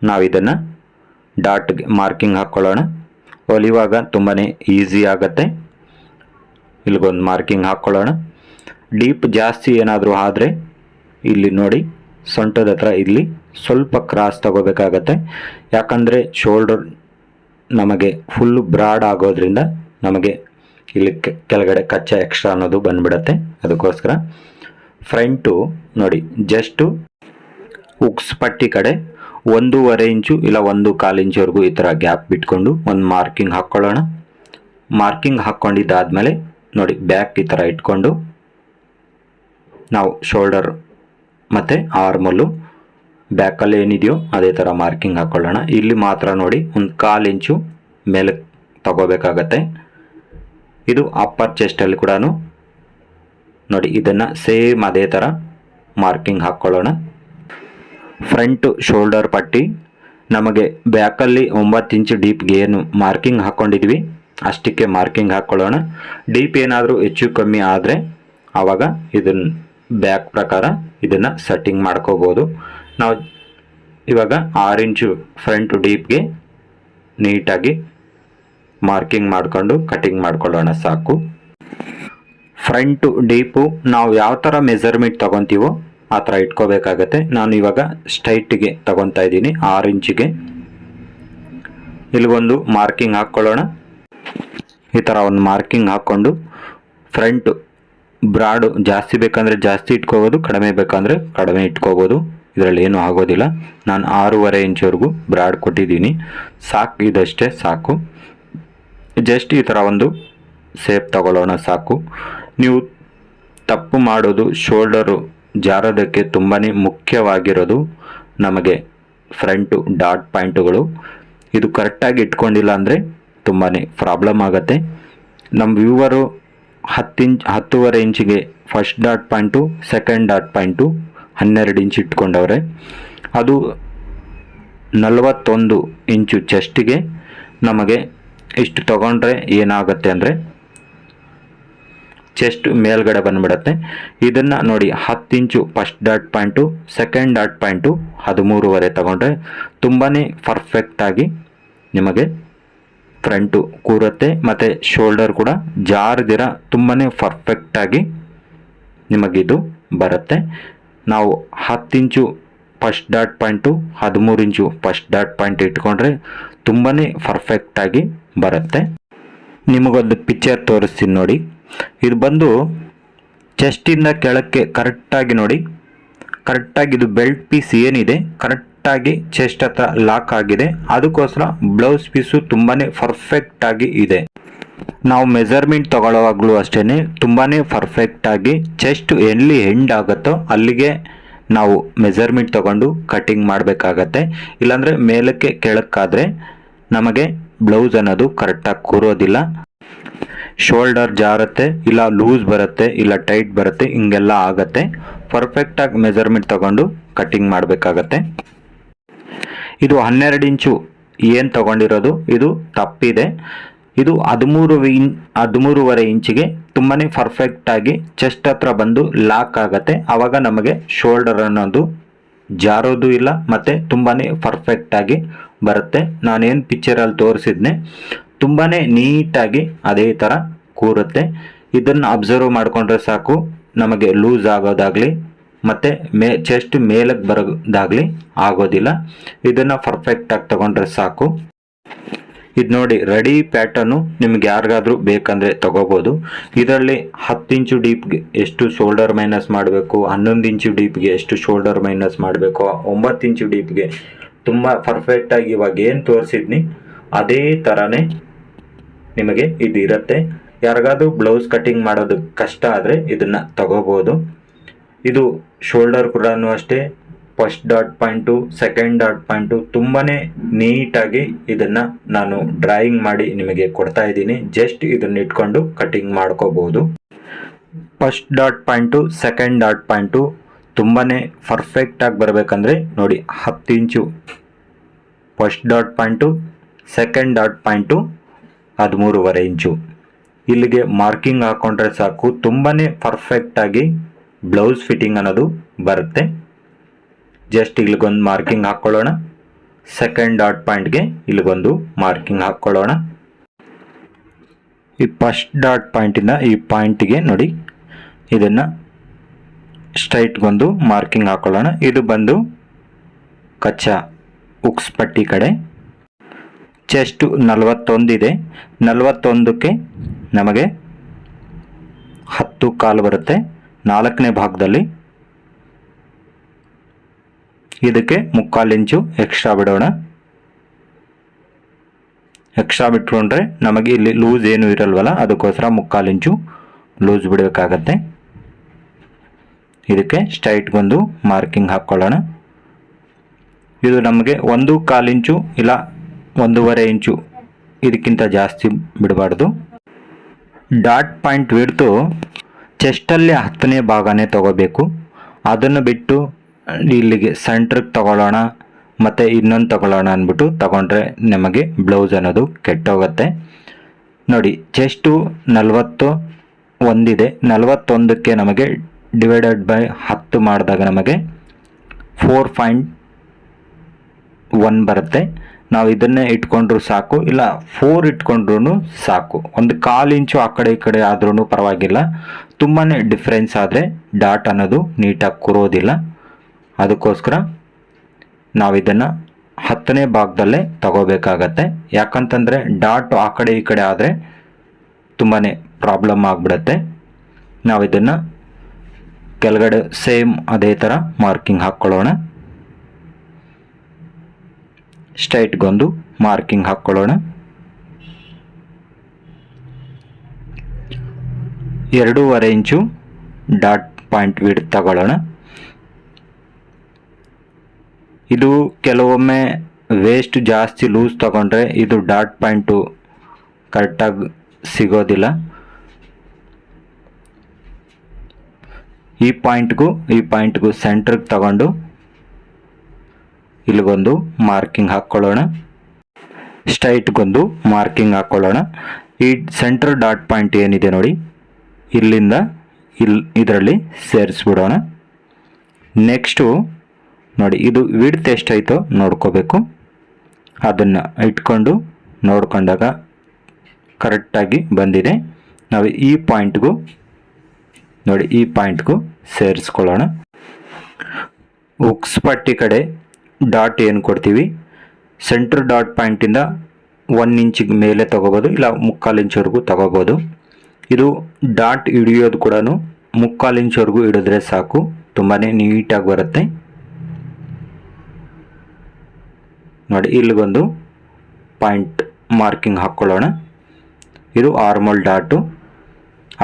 ನಾವು ಇದನ್ನು ಡಾಟ್ಗೆ ಮಾರ್ಕಿಂಗ್ ಹಾಕ್ಕೊಳ್ಳೋಣ. ಹೊಲಿವಾಗ ತುಂಬಾ ಈಸಿ ಆಗುತ್ತೆ. ಇಲ್ಲಿಗೊಂದು ಮಾರ್ಕಿಂಗ್ ಹಾಕ್ಕೊಳ್ಳೋಣ. ಡೀಪ್ ಜಾಸ್ತಿ ಏನಾದರೂ ಆದರೆ ಇಲ್ಲಿ ನೋಡಿ, ಸೊಂಟದ ಹತ್ರ ಇಲ್ಲಿ ಸ್ವಲ್ಪ ಕ್ರಾಸ್ ತಗೋಬೇಕಾಗತ್ತೆ. ಯಾಕಂದರೆ ಶೋಲ್ಡರ್ ನಮಗೆ ಫುಲ್ಲು ಬ್ರಾಡ್ ಆಗೋದ್ರಿಂದ ನಮಗೆ ಇಲ್ಲಿ ಕೆಳಗಡೆ ಕಚ್ಚಾ ಎಕ್ಸ್ಟ್ರಾ ಅನ್ನೋದು ಬಂದ್ಬಿಡತ್ತೆ. ಅದಕ್ಕೋಸ್ಕರ ಫ್ರಂಟು ನೋಡಿ, ಜಸ್ಟು ಉಕ್ಸ್ ಪಟ್ಟಿ ಕಡೆ 1.5 ಇಂಚು ಇಲ್ಲ 1.25 ಇಂಚುವರೆಗೂ ಈ ಥರ ಗ್ಯಾಪ್ ಬಿಟ್ಕೊಂಡು ಒಂದು ಮಾರ್ಕಿಂಗ್ ಹಾಕ್ಕೊಳ್ಳೋಣ. ಮಾರ್ಕಿಂಗ್ ಹಾಕ್ಕೊಂಡಿದ್ದಾದಮೇಲೆ ನೋಡಿ, ಬ್ಯಾಕ್ ಈ ಥರ ಇಟ್ಕೊಂಡು ನಾವು ಶೋಲ್ಡರ್ ಮತ್ತು ಆರ್ಮಲ್ಲು ಬ್ಯಾಕಲ್ಲಿ ಏನಿದೆಯೋ ಅದೇ ಥರ ಮಾರ್ಕಿಂಗ್ ಹಾಕ್ಕೊಳ್ಳೋಣ. ಇಲ್ಲಿ ಮಾತ್ರ ನೋಡಿ 1/4 ಇಂಚು ಮೇಲೆ ತಗೋಬೇಕಾಗತ್ತೆ. ಇದು ಅಪ್ಪರ್ ಚೆಸ್ಟಲ್ಲಿ ಕೂಡ ನೋಡಿ, ಇದನ್ನು ಸೇಮ್ ಅದೇ ಥರ ಮಾರ್ಕಿಂಗ್ ಹಾಕ್ಕೊಳ್ಳೋಣ. ಫ್ರಂಟು ಶೋಲ್ಡರ್ ಪಟ್ಟಿ ನಮಗೆ ಬ್ಯಾಕಲ್ಲಿ 9 ಇಂಚು ಡೀಪ್ಗೆ ಏನು ಮಾರ್ಕಿಂಗ್ ಹಾಕ್ಕೊಂಡಿದ್ವಿ ಅಷ್ಟಕ್ಕೆ ಮಾರ್ಕಿಂಗ್ ಹಾಕ್ಕೊಳ್ಳೋಣ. ಡೀಪ್ ಏನಾದರೂ ಹೆಚ್ಚು ಕಮ್ಮಿ ಆದರೆ ಆವಾಗ ಇದನ್ನು ಬ್ಯಾಕ್ ಪ್ರಕಾರ ಇದನ್ನು ಸೆಟ್ಟಿಂಗ್ ಮಾಡ್ಕೋಬೋದು. ನಾವು ಇವಾಗ 6 ಇಂಚು ಫ್ರಂಟ್ ಡೀಪ್ಗೆ ನೀಟಾಗಿ ಮಾರ್ಕಿಂಗ್ ಮಾಡಿಕೊಂಡು ಕಟಿಂಗ್ ಮಾಡ್ಕೊಳ್ಳೋಣ ಸಾಕು. ಫ್ರಂಟು ಡೀಪು ನಾವು ಯಾವ ಥರ ಮೆಜರ್ಮೆಂಟ್ ತೊಗೊತೀವೋ ಆ ಥರ ಇಟ್ಕೋಬೇಕಾಗತ್ತೆ. ನಾನು ಇವಾಗ ಸ್ಟ್ರೈಟಿಗೆ ತೊಗೊತಾ ಇದ್ದೀನಿ 6 ಇಂಚಿಗೆ. ಇಲ್ಲಿಗೊಂದು ಮಾರ್ಕಿಂಗ್ ಹಾಕ್ಕೊಳ್ಳೋಣ. ಈ ಥರ ಒಂದು ಮಾರ್ಕಿಂಗ್ ಹಾಕ್ಕೊಂಡು ಫ್ರಂಟು ಬ್ರಾಡು ಜಾಸ್ತಿ ಬೇಕಂದರೆ ಜಾಸ್ತಿ ಇಟ್ಕೋಬೋದು, ಕಡಿಮೆ ಬೇಕಂದರೆ ಕಡಿಮೆ ಇಟ್ಕೋಬೋದು, ಇದರಲ್ಲಿ ಏನೂ ಆಗೋದಿಲ್ಲ. ನಾನು 6.5 ಇಂಚ್ವರೆಗೂ ಬ್ರಾಡ್ ಕೊಟ್ಟಿದ್ದೀನಿ ಸಾಕು. ಇದಷ್ಟೇ ಸಾಕು. ಜಸ್ಟ್ ಈ ಥರ ಒಂದು ಸೇಪ್ ತಗೊಳ್ಳೋಣ ಸಾಕು. ನೀವು ತಪ್ಪು ಮಾಡೋದು ಶೋಲ್ಡರು ಜಾರೋದಕ್ಕೆ ತುಂಬಾ ಮುಖ್ಯವಾಗಿರೋದು ನಮಗೆ ಫ್ರಂಟು ಡಾಟ್ ಪಾಯಿಂಟುಗಳು. ಇದು ಕರೆಕ್ಟಾಗಿ ಇಟ್ಕೊಂಡಿಲ್ಲ ಅಂದರೆ ತುಂಬಾ ಪ್ರಾಬ್ಲಮ್ ಆಗುತ್ತೆ. ನಮ್ಮ ವ್ಯೂವರು 10.5 ಇಂಚಿಗೆ first dot point, second dot point 12 inch ಇಟ್ಕೊಂಡವ್ರೆ. ಅದು 41 ಇಂಚು ಚೆಸ್ಟಿಗೆ ನಮಗೆ ಇಷ್ಟು ತಗೊಂಡ್ರೆ ಏನಾಗುತ್ತೆ ಅಂದರೆ ಚೆಸ್ಟ್ ಮೇಲ್ಗಡೆ ಬಂದ್ಬಿಡತ್ತೆ. ಇದನ್ನು ನೋಡಿ 10 inch first dot point, second dot point 13.5 ತಗೊಂಡ್ರೆ ತುಂಬಾ ಪರ್ಫೆಕ್ಟಾಗಿ ನಿಮಗೆ ಫ್ರಂಟು ಕೂರುತ್ತೆ. ಮತ್ತು ಶೋಲ್ಡರ್ ಕೂಡ ಜಾರದಿರ ತುಂಬಾ ಪರ್ಫೆಕ್ಟಾಗಿ ನಿಮಗಿದು ಬರುತ್ತೆ. ನಾವು 10 ಇಂಚು ಫಸ್ಟ್ ಡಾಟ್ ಪಾಯಿಂಟು, 13 ಇಂಚು ಫಸ್ಟ್ ಡಾಟ್ ಪಾಯಿಂಟ್ ಇಟ್ಕೊಂಡ್ರೆ ತುಂಬಾ ಪರ್ಫೆಕ್ಟಾಗಿ ಬರುತ್ತೆ. ನಿಮಗೊಂದು ಪಿಕ್ಚರ್ ತೋರಿಸ್ತೀನಿ ನೋಡಿ. ಇದು ಬಂದು ಚೆಸ್ಟಿಂದ ಕೆಳಕ್ಕೆ ಕರೆಕ್ಟಾಗಿ ನೋಡಿ, ಕರೆಕ್ಟಾಗಿ ಇದು ಬೆಲ್ಟ್ ಪೀಸ್ ಏನಿದೆ ಕರೆಕ್ಟಾಗಿ ಚೆಸ್ಟ್ ಹತ್ರ ಲಾಕ್ ಆಗಿದೆ. ಅದಕ್ಕೋಸ್ಕರ ಬ್ಲೌಸ್ ಪೀಸು ತುಂಬಾ ಪರ್ಫೆಕ್ಟಾಗಿ ಇದೆ. ನಾವು ಮೆಜರ್ಮೆಂಟ್ ತಗೊಳ್ಳೋವಾಗಲೂ ಅಷ್ಟೇ ತುಂಬಾ ಪರ್ಫೆಕ್ಟಾಗಿ ಚೆಸ್ಟ್ ಎಲ್ಲಿ ಎಂಡ್ ಆಗುತ್ತೋ ಅಲ್ಲಿಗೆ ನಾವು ಮೆಜರ್ಮೆಂಟ್ ತಗೊಂಡು ಕಟಿಂಗ್ ಮಾಡಬೇಕಾಗತ್ತೆ. ಇಲ್ಲಾಂದರೆ ಮೇಲಕ್ಕೆ ಕೆಳಕ್ಕಾದರೆ ನಮಗೆ ಬ್ಲೌಸ್ ಅನ್ನೋದು ಕರೆಕ್ಟಾಗಿ ಕೂರೋದಿಲ್ಲ. ಶೋಲ್ಡರ್ ಜಾರುತ್ತೆ, ಇಲ್ಲ ಲೂಸ್ ಬರುತ್ತೆ, ಇಲ್ಲ ಟೈಟ್ ಬರುತ್ತೆ, ಹಿಂಗೆಲ್ಲ ಆಗುತ್ತೆ. ಪರ್ಫೆಕ್ಟಾಗಿ ಮೆಜರ್ಮೆಂಟ್ ತಗೊಂಡು ಕಟಿಂಗ್ ಮಾಡಬೇಕಾಗತ್ತೆ. ಇದು 12 ಇಂಚು ಏನು ತಗೊಂಡಿರೋದು ಇದು ತಪ್ಪಿದೆ. ಇದು 13.5 ಇಂಚಿಗೆ ತುಂಬಾ ಪರ್ಫೆಕ್ಟಾಗಿ ಚೆಸ್ಟ್ ಹತ್ರ ಬಂದು ಲಾಕ್ ಆಗುತ್ತೆ. ಆವಾಗ ನಮಗೆ ಶೋಲ್ಡರ್ ಅನ್ನೋದು ಜಾರೋದು ಇಲ್ಲ ಮತ್ತು ತುಂಬಾ ಪರ್ಫೆಕ್ಟಾಗಿ ಬರುತ್ತೆ. ನಾನೇನು ಪಿಕ್ಚರಲ್ಲಿ ತೋರಿಸಿದ್ನೆ ತುಂಬಾ ನೀಟಾಗಿ ಅದೇ ಥರ ಕೂರುತ್ತೆ. ಇದನ್ನು ಅಬ್ಸರ್ವ್ ಮಾಡಿಕೊಂಡ್ರೆ ಸಾಕು, ನಮಗೆ ಲೂಸ್ ಆಗೋದಾಗಲಿ ಮತ್ತು ಚೆಸ್ಟ್ ಮೇಲಕ್ಕೆ ಬರೋದಾಗಲಿ ಆಗೋದಿಲ್ಲ. ಇದನ್ನು ಪರ್ಫೆಕ್ಟಾಗಿ ತಗೊಂಡ್ರೆ ಸಾಕು. ಇದು ನೋಡಿ ರೆಡಿ ಪ್ಯಾಟರ್ನು ನಿಮ್ಗೆ ಯಾರಿಗಾದ್ರೂ ಬೇಕಂದರೆ ತಗೋಬೋದು. ಇದರಲ್ಲಿ 10 ಇಂಚು ಡೀಪ್ಗೆ ಎಷ್ಟು ಶೋಲ್ಡರ್ ಮೈನಸ್ ಮಾಡಬೇಕು, 11 ಇಂಚು ಡೀಪ್ಗೆ ಎಷ್ಟು ಶೋಲ್ಡರ್ ಮೈನಸ್ ಮಾಡಬೇಕು, 9 ಇಂಚು ಡೀಪ್ಗೆ ತುಂಬ ಪರ್ಫೆಕ್ಟಾಗಿ ಇವಾಗ ಏನು ತೋರಿಸಿದ್ನಿ ಅದೇ ಥರನೇ ನಿಮಗೆ ಇದು ಇರುತ್ತೆ. ಯಾರಿಗಾದ್ರೂ ಬ್ಲೌಸ್ ಕಟಿಂಗ್ ಮಾಡೋದು ಕಷ್ಟ ಆದರೆ ಇದನ್ನು ತಗೋಬೋದು. ಇದು ಶೋಲ್ಡರ್ ಕೂಡ ಅಷ್ಟೇ first dot point, second dot point ತುಂಬಾ ನೀಟಾಗಿ ಇದನ್ನು ನಾನು ಡ್ರಾಯಿಂಗ್ ಮಾಡಿ ನಿಮಗೆ ಕೊಡ್ತಾ ಇದ್ದೀನಿ. ಜಸ್ಟ್ ಇದನ್ನ ಇಟ್ಕೊಂಡು ಕಟಿಂಗ್ ಮಾಡ್ಕೋಬೋದು. First dot point, second dot point ತುಂಬಾ ಪರ್ಫೆಕ್ಟಾಗಿ ಬರಬೇಕಂದ್ರೆ ನೋಡಿ 10 inch first dot point, second dot point 13.5 inch ಇಲ್ಲಿಗೆ ಮಾರ್ಕಿಂಗ್ ಹಾಕೊಂಡ್ರೆ ಸಾಕು. ತುಂಬಾ ಪರ್ಫೆಕ್ಟಾಗಿ ಬ್ಲೌಸ್ ಫಿಟ್ಟಿಂಗ್ ಅನ್ನೋದು ಬರುತ್ತೆ. ಜಸ್ಟ್ ಇಲ್ಲಿಗೊಂದು ಮಾರ್ಕಿಂಗ್ ಹಾಕ್ಕೊಳ್ಳೋಣ. ಸೆಕೆಂಡ್ ಡಾಟ್ ಪಾಯಿಂಟ್ಗೆ ಇಲ್ಲಿಗೊಂದು ಮಾರ್ಕಿಂಗ್ ಹಾಕ್ಕೊಳ್ಳೋಣ. ಈ ಫಸ್ಟ್ ಡಾಟ್ ಪಾಯಿಂಟಿಂದ ಈ ಪಾಯಿಂಟಿಗೆ ನೋಡಿ ಇದನ್ನು ಸ್ಟ್ರೈಟ್ಗೊಂದು ಮಾರ್ಕಿಂಗ್ ಹಾಕ್ಕೊಳ್ಳೋಣ. ಇದು ಬಂದು ಕಚ್ಚಾ ಉಕ್ಸ್ ಪಟ್ಟಿ ಕಡೆ. ಚೆಸ್ಟ್ 41 ಇದೆ. 41ಕ್ಕೆ ನಮಗೆ 10 ಕಾಲು ಬರುತ್ತೆ. 4ನೇ ಭಾಗದಲ್ಲಿ ಇದಕ್ಕೆ 3/4 ಇಂಚು ಎಕ್ಸ್ಟ್ರಾ ಬಿಡೋಣ. ಎಕ್ಸ್ಟ್ರಾ ಬಿಟ್ಕೊಂಡ್ರೆ ನಮಗೆ ಇಲ್ಲಿ ಲೂಸ್ ಏನು ಇರಲ್ವಲ್ಲ, ಅದಕ್ಕೋಸ್ಕರ 3/4 ಇಂಚು ಲೂಸ್ ಬಿಡಬೇಕಾಗತ್ತೆ. ಇದಕ್ಕೆ ಸ್ಟ್ರೈಟ್ಗೊಂದು ಮಾರ್ಕಿಂಗ್ ಹಾಕ್ಕೊಳ್ಳೋಣ. ಇದು ನಮಗೆ 1/4 ಇಂಚು ಇಲ್ಲ 1.5 ಇಂಚು, ಇದಕ್ಕಿಂತ ಜಾಸ್ತಿ ಬಿಡಬಾರ್ದು. ಡಾಟ್ ಪಾಯಿಂಟ್ ಬಿಡ್ತು ಚೆಸ್ಟಲ್ಲಿ 10ನೇ ಭಾಗನೇ ತಗೋಬೇಕು. ಅದನ್ನು ಬಿಟ್ಟು ಇಲ್ಲಿಗೆ ಸೆಂಟ್ರಿಗೆ ತಗೊಳ್ಳೋಣ ಮತ್ತು ಇನ್ನೊಂದು ತಗೊಳ್ಳೋಣ ಅಂದ್ಬಿಟ್ಟು ತಗೊಂಡ್ರೆ ನಮಗೆ ಬ್ಲೌಸ್ ಅನ್ನೋದು ಕೆಟ್ಟೋಗುತ್ತೆ. ನೋಡಿ ಚೆಸ್ಟು 41 ಇದೆ. 41ಕ್ಕೆ ನಮಗೆ ಡಿವೈಡೆಡ್ ಬೈ 10 ಮಾಡಿದಾಗ ನಮಗೆ 4.1 ಬರುತ್ತೆ. ನಾವು ಇದನ್ನೇ ಇಟ್ಕೊಂಡ್ರೂ ಸಾಕು, ಇಲ್ಲ 4 ಇಟ್ಕೊಂಡ್ರೂ ಸಾಕು. 1/4 ಇಂಚು ಆ ಕಡೆ ಈ ಕಡೆ ಆದ್ರೂ ಪರವಾಗಿಲ್ಲ. ತುಂಬಾ ಡಿಫ್ರೆನ್ಸ್ ಆದರೆ ಡಾಟ್ ಅನ್ನೋದು ನೀಟಾಗಿ ಕೂರೋದಿಲ್ಲ. ಅದಕ್ಕೋಸ್ಕರ ನಾವು ಇದನ್ನು 10ನೇ ಭಾಗದಲ್ಲೇ ತಗೋಬೇಕಾಗತ್ತೆ. ಯಾಕಂತಂದರೆ ಡಾಟ್ ಆ ಕಡೆ ಈ ಕಡೆ ಆದರೆ ತುಂಬಾ ಪ್ರಾಬ್ಲಮ್ ಆಗಿಬಿಡುತ್ತೆ. ನಾವು ಇದನ್ನು ಕೆಳಗಡೆ ಸೇಮ್ ಅದೇ ಥರ ಮಾರ್ಕಿಂಗ್ ಹಾಕ್ಕೊಳ್ಳೋಣ. ಸ್ಟ್ರೈಟ್ಗೊಂದು ಮಾರ್ಕಿಂಗ್ ಹಾಕ್ಕೊಳ್ಳೋಣ. 2.5 ಇಂಚು ಡಾಟ್ ಪಾಯಿಂಟ್ ವಿಡ್ತ್ ತಗೊಳ್ಳೋಣ. ಇದು ಕೆಲವೊಮ್ಮೆ ವೇಸ್ಟ್ ಜಾಸ್ತಿ ಲೂಸ್ ತಗೊಂಡ್ರೆ ಇದು ಡಾಟ್ ಪಾಯಿಂಟು ಕರೆಕ್ಟಾಗಿ ಸಿಗೋದಿಲ್ಲ. ಈ ಪಾಯಿಂಟ್ಗೂ ಸೆಂಟ್ರಿಗೆ ತಗೊಂಡು ಇಲ್ಲಿಗೊಂದು ಮಾರ್ಕಿಂಗ್ ಹಾಕ್ಕೊಳ್ಳೋಣ. ಸ್ಟ್ರೈಟ್ಗೊಂದು ಮಾರ್ಕಿಂಗ್ ಹಾಕ್ಕೊಳ್ಳೋಣ. ಈ ಸೆಂಟರ್ ಡಾಟ್ ಪಾಯಿಂಟ್ ಏನಿದೆ ನೋಡಿ, ಇಲ್ಲಿಂದ ಇದರಲ್ಲಿ ಸೇರಿಸ್ಬಿಡೋಣ. ನೆಕ್ಸ್ಟು ನೋಡಿ ಇದು ವಿಡ್ತ್ ಎಷ್ಟಾಯಿತೋ ನೋಡ್ಕೋಬೇಕು. ಅದನ್ನು ಇಟ್ಕೊಂಡು ನೋಡ್ಕೊಂಡಾಗ ಕರೆಕ್ಟಾಗಿ ಬಂದಿದೆ. ನಾವು ಈ ಪಾಯಿಂಟ್ಗೂ ನೋಡಿ ಈ ಪಾಯಿಂಟ್ಗೂ ಸೇರಿಸ್ಕೊಳ್ಳೋಣ. ಉಕ್ಸ್ ಪಟ್ಟಿ ಕಡೆ ಡಾಟ್ ಏನು ಕೊಡ್ತೀವಿ, ಸೆಂಟ್ರ್ ಡಾಟ್ ಪಾಯಿಂಟಿಂದ 1 ಇಂಚಿಗೆ ಮೇಲೆ ತಗೋಬೋದು, ಇಲ್ಲ 3/4 ಇಂಚ್ವರೆಗೂ ತಗೋಬೋದು. ಇದು ಡಾಟ್ ಹಿಡಿಯೋದು ಕೂಡ 3/4 ಇಂಚ್ವರೆಗೂ ಹಿಡಿದ್ರೆ ಸಾಕು, ತುಂಬಾ ನೀಟಾಗಿ ಬರುತ್ತೆ. ನೋಡಿ ಇಲ್ಲಿಗೊಂದು ಪಾಯಿಂಟ್ ಮಾರ್ಕಿಂಗ್ ಹಾಕ್ಕೊಳ್ಳೋಣ. ಇದು ಆರ್ಮೋಲ್ ಡಾಟು.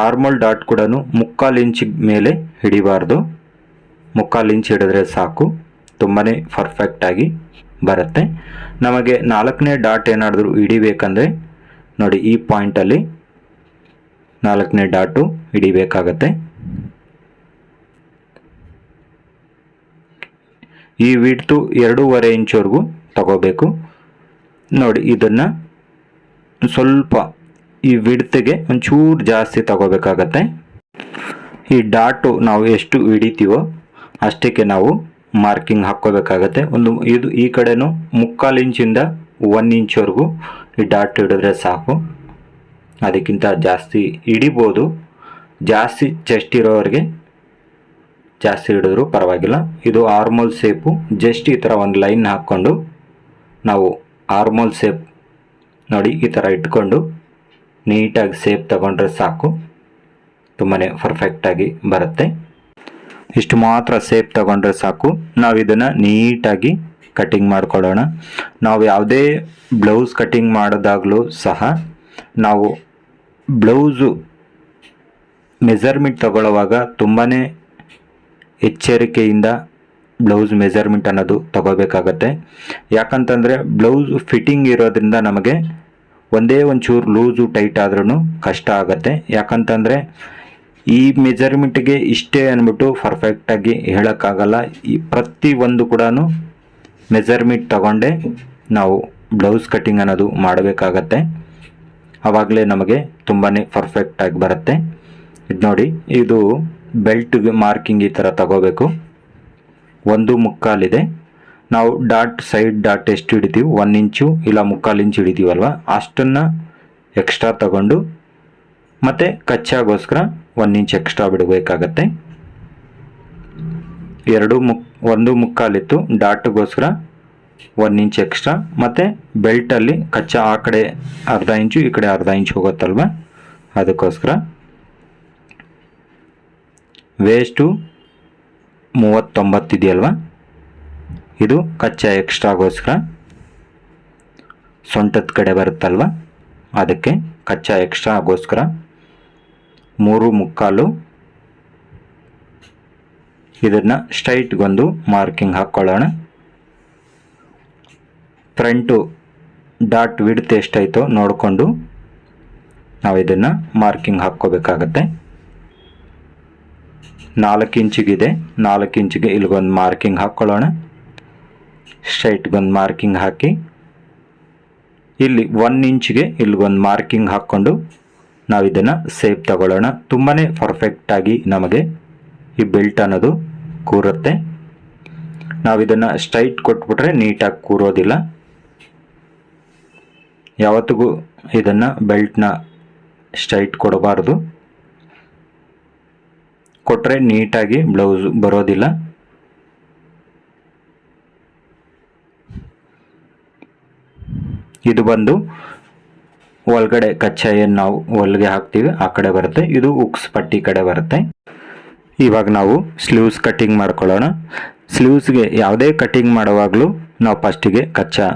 ಆರ್ಮೋಲ್ ಡಾಟ್ ಕೂಡ 3/4 ಇಂಚಿಗೆ ಮೇಲೆ ಹಿಡಿಬಾರ್ದು, 3/4 ಇಂಚ್ ಹಿಡಿದ್ರೆ ಸಾಕು, ತುಂಬಾ ಪರ್ಫೆಕ್ಟಾಗಿ ಬರುತ್ತೆ. ನಮಗೆ 4ನೇ ಡಾಟ್ ಏನಾದರೂ ಹಿಡಿಬೇಕಂದ್ರೆ ನೋಡಿ ಈ ಪಾಯಿಂಟಲ್ಲಿ 4ನೇ ಡಾಟು ಹಿಡಿಬೇಕಾಗತ್ತೆ. ಈ ವಿಡ್ತು 2.5 ಇಂಚ್ವರೆಗೂ ತಗೋಬೇಕು. ನೋಡಿ ಇದನ್ನು ಸ್ವಲ್ಪ ಈ ವಿಡ್ತಿಗೆ ಒಂಚೂರು ಜಾಸ್ತಿ ತಗೋಬೇಕಾಗತ್ತೆ. ಈ ಡಾಟು ನಾವು ಎಷ್ಟು ಹಿಡಿತೀವೋ ಅಷ್ಟಕ್ಕೆ ನಾವು ಮಾರ್ಕಿಂಗ್ ಹಾಕ್ಕೋಬೇಕಾಗತ್ತೆ. ಇದು ಈ ಕಡೆನೂ 3/4 ಇಂಚಿಂದ 1 ಇಂಚ್ವರೆಗೂ ಈ ಡಾಟ್ ಹಿಡಿದ್ರೆ ಸಾಕು, ಅದಕ್ಕಿಂತ ಜಾಸ್ತಿ ಹಿಡಿಬೋದು. ಜಾಸ್ತಿ ಚೆಸ್ಟ್ ಇರೋರಿಗೆ ಜಾಸ್ತಿ ಹಿಡಿದ್ರೂ ಪರವಾಗಿಲ್ಲ. ಇದು ಆರ್ಮೋಲ್ ಶೇಪು. ಜಸ್ಟ್ ಈ ಥರ ಒಂದು ಲೈನ್ ಹಾಕ್ಕೊಂಡು ನಾವು ಆರ್ಮೋಲ್ ಶೇಪ್ ನೋಡಿ ಈ ಥರ ಇಟ್ಕೊಂಡು ನೀಟಾಗಿ ಸೇಪ್ ತಗೊಂಡ್ರೆ ಸಾಕು, ತುಂಬಾ ಪರ್ಫೆಕ್ಟಾಗಿ ಬರುತ್ತೆ. ಇಷ್ಟು ಮಾತ್ರ ಸೇಪ್ ತಗೊಂಡ್ರೆ ಸಾಕು. ನಾವು ಇದನ್ನು ನೀಟಾಗಿ ಕಟಿಂಗ್ ಮಾಡ್ಕೊಳ್ಳೋಣ. ನಾವು ಯಾವುದೇ ಬ್ಲೌಸ್ ಕಟಿಂಗ್ ಮಾಡೋದಾಗಲೂ ಸಹ ನಾವು ಬ್ಲೌಸು ಮೆಜರ್ಮೆಂಟ್ ತಗೊಳ್ಳುವಾಗ ತುಂಬಾ ಎಚ್ಚರಿಕೆಯಿಂದ ಬ್ಲೌಸ್ ಮೆಜರ್ಮೆಂಟ್ ಅನ್ನೋದು ತಗೋಬೇಕಾಗತ್ತೆ. ಯಾಕಂತಂದರೆ ಬ್ಲೌಸ್ ಫಿಟ್ಟಿಂಗ್ ಇರೋದ್ರಿಂದ ನಮಗೆ ಒಂದೇ ಒಂಚೂರು ಲೂಸು ಟೈಟ್ ಆದ್ರೂ ಕಷ್ಟ ಆಗುತ್ತೆ. ಯಾಕಂತಂದರೆ ಈ ಮೆಜರ್ಮೆಂಟ್ಗೆ ಇಷ್ಟೇ ಅಂದ್ಬಿಟ್ಟು ಪರ್ಫೆಕ್ಟಾಗಿ ಹೇಳೋಕ್ಕಾಗಲ್ಲ. ಈ ಪ್ರತಿಯೊಂದು ಕೂಡ ಮೆಜರ್ಮೆಂಟ್ ತಗೊಂಡೇ ನಾವು ಬ್ಲೌಸ್ ಕಟ್ಟಿಂಗ್ ಅನ್ನೋದು ಮಾಡಬೇಕಾಗತ್ತೆ. ಆವಾಗಲೇ ನಮಗೆ ತುಂಬಾ ಪರ್ಫೆಕ್ಟಾಗಿ ಬರುತ್ತೆ. ಇದು ನೋಡಿ, ಇದು ಬೆಲ್ಟ್ಗೆ ಮಾರ್ಕಿಂಗ್ ಈ ಥರ ತಗೋಬೇಕು. 1.25 ಇದೆ. ನಾವು ಡಾಟ್ ಸೈಡ್ ಡಾಟ್ ಎಷ್ಟು ಹಿಡಿತೀವಿ, 1 ಇಂಚು ಇಲ್ಲ 1/4 ಇಂಚು ಹಿಡಿತೀವಲ್ವ, ಅಷ್ಟನ್ನು ಎಕ್ಸ್ಟ್ರಾ ತಗೊಂಡು ಮತ್ತು ಕಚ್ಚಾಗೋಸ್ಕರ 1 ಇಂಚ್ ಎಕ್ಸ್ಟ್ರಾ ಬಿಡಬೇಕಾಗತ್ತೆ. 1.25 ಇತ್ತು, ಡಾಟ್ಗೋಸ್ಕರ 1 ಇಂಚ್ ಎಕ್ಸ್ಟ್ರಾ. ಮತ್ತು ಬೆಲ್ಟಲ್ಲಿ ಕಚ್ಚಾ ಆ ಕಡೆ ಅರ್ಧ ಇಂಚು ಈ ಕಡೆ ಅರ್ಧ ಇಂಚು ಹೋಗುತ್ತಲ್ವ, ಅದಕ್ಕೋಸ್ಕರ. ವೇಸ್ಟು 39 ಇದೆಯಲ್ವ, ಇದು ಕಚ್ಚಾ ಎಕ್ಸ್ಟ್ರಾಗೋಸ್ಕರ. ಸೊಂಟದ ಕಡೆ ಬರುತ್ತಲ್ವ, ಅದಕ್ಕೆ ಕಚ್ಚಾ ಎಕ್ಸ್ಟ್ರಾಗೋಸ್ಕರ 3.25. ಇದನ್ನು ಸ್ಟ್ರೈಟ್ಗೊಂದು ಮಾರ್ಕಿಂಗ್ ಹಾಕ್ಕೊಳ್ಳೋಣ. ಫ್ರಂಟು ಡಾಟ್ ವಿಡ್ತ್ ಎಷ್ಟಾಯಿತೋ ನೋಡಿಕೊಂಡು ನಾವು ಇದನ್ನು ಮಾರ್ಕಿಂಗ್ ಹಾಕ್ಕೋಬೇಕಾಗತ್ತೆ. 4 ಇಂಚಿಗಿದೆ, 4 ಇಂಚಿಗೆ ಇಲ್ಲಿಗೊಂದು ಮಾರ್ಕಿಂಗ್ ಹಾಕ್ಕೊಳ್ಳೋಣ. ಸ್ಟ್ರೈಟ್ಗೊಂದು ಮಾರ್ಕಿಂಗ್ ಹಾಕಿ ಇಲ್ಲಿ 1 ಇಂಚಿಗೆ ಇಲ್ಲಿಗೊಂದು ಮಾರ್ಕಿಂಗ್ ಹಾಕ್ಕೊಂಡು ನಾವು ಇದನ್ನು ಸೇಪ್ ತಗೊಳ್ಳೋಣ. ತುಂಬಾ ಪರ್ಫೆಕ್ಟಾಗಿ ನಮಗೆ ಈ ಬೆಲ್ಟ್ ಅನ್ನೋದು ಕೂರುತ್ತೆ. ನಾವು ಇದನ್ನು ಸ್ಟ್ರೈಟ್ ಕೊಟ್ಬಿಟ್ರೆ ನೀಟಾಗಿ ಕೂರೋದಿಲ್ಲ. ಯಾವತ್ತಿಗೂ ಇದನ್ನು ಬೆಲ್ಟ್ನ ಸ್ಟ್ರೈಟ್ ಕೊಡಬಾರ್ದು, ಕೊಟ್ಟರೆ ನೀಟಾಗಿ ಬ್ಲೌಸ್ ಬರೋದಿಲ್ಲ. ಇದು ಬಂದು ಒಳಗಡೆ ಕಚ್ಚಾ ಏನು ನಾವು ಹೊಲಿಗೆ ಹಾಕ್ತೀವಿ ಆ ಕಡೆ ಬರುತ್ತೆ, ಇದು ಉಕ್ಸ್ ಪಟ್ಟಿ ಕಡೆ ಬರುತ್ತೆ. ಇವಾಗ ನಾವು ಸ್ಲೀವ್ಸ್ ಕಟ್ಟಿಂಗ್ ಮಾಡ್ಕೊಳ್ಳೋಣ. ಸ್ಲೀವ್ಸ್ಗೆ ಯಾವುದೇ ಕಟ್ಟಿಂಗ್ ಮಾಡುವಾಗಲೂ ನಾವು ಫಸ್ಟಿಗೆ ಕಚ್ಚಾ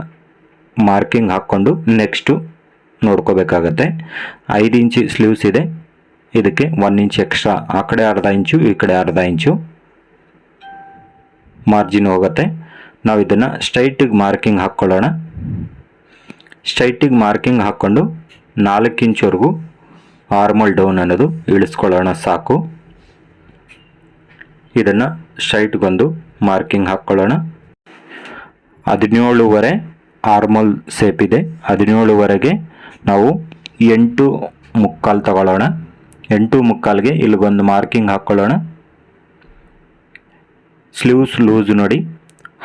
ಮಾರ್ಕಿಂಗ್ ಹಾಕ್ಕೊಂಡು ನೆಕ್ಸ್ಟು ನೋಡ್ಕೋಬೇಕಾಗತ್ತೆ. 5 ಇಂಚು ಸ್ಲೀವ್ಸ್ ಇದೆ, ಇದಕ್ಕೆ 1 ಇಂಚ್ ಎಕ್ಸ್ಟ್ರಾ, ಆ ಕಡೆ ಅರ್ಧ ಇಂಚು ಈ ಕಡೆ ಅರ್ಧ ಇಂಚು ಮಾರ್ಜಿನ್ ಹೋಗುತ್ತೆ. ನಾವು ಇದನ್ನು ಸ್ಟ್ರೈಟಿಗೆ ಮಾರ್ಕಿಂಗ್ ಹಾಕ್ಕೊಳ್ಳೋಣ. ಸ್ಟ್ರೈಟಿಗೆ ಮಾರ್ಕಿಂಗ್ ಹಾಕ್ಕೊಂಡು 4 ಇಂಚ್ವರೆಗೂ ಆರ್ಮೋಲ್ ಡೌನ್ ಅನ್ನೋದು ಇಳಿಸ್ಕೊಳ್ಳೋಣ ಸಾಕು. ಇದನ್ನು ಸ್ಟ್ರೈಟ್ಗೊಂದು ಮಾರ್ಕಿಂಗ್ ಹಾಕ್ಕೊಳ್ಳೋಣ. 17.5 ಆರ್ಮೋಲ್ ಸೇಪ್ ಇದೆ. 17.5ಗೆ ನಾವು 8.25 ತಗೊಳ್ಳೋಣ. 8.25ಗೆ ಇಲ್ಲಿಗೊಂದು ಮಾರ್ಕಿಂಗ್ ಹಾಕ್ಕೊಳ್ಳೋಣ. ಸ್ಲೀವ್ಸ್ ಲೂಸ್ ನೋಡಿ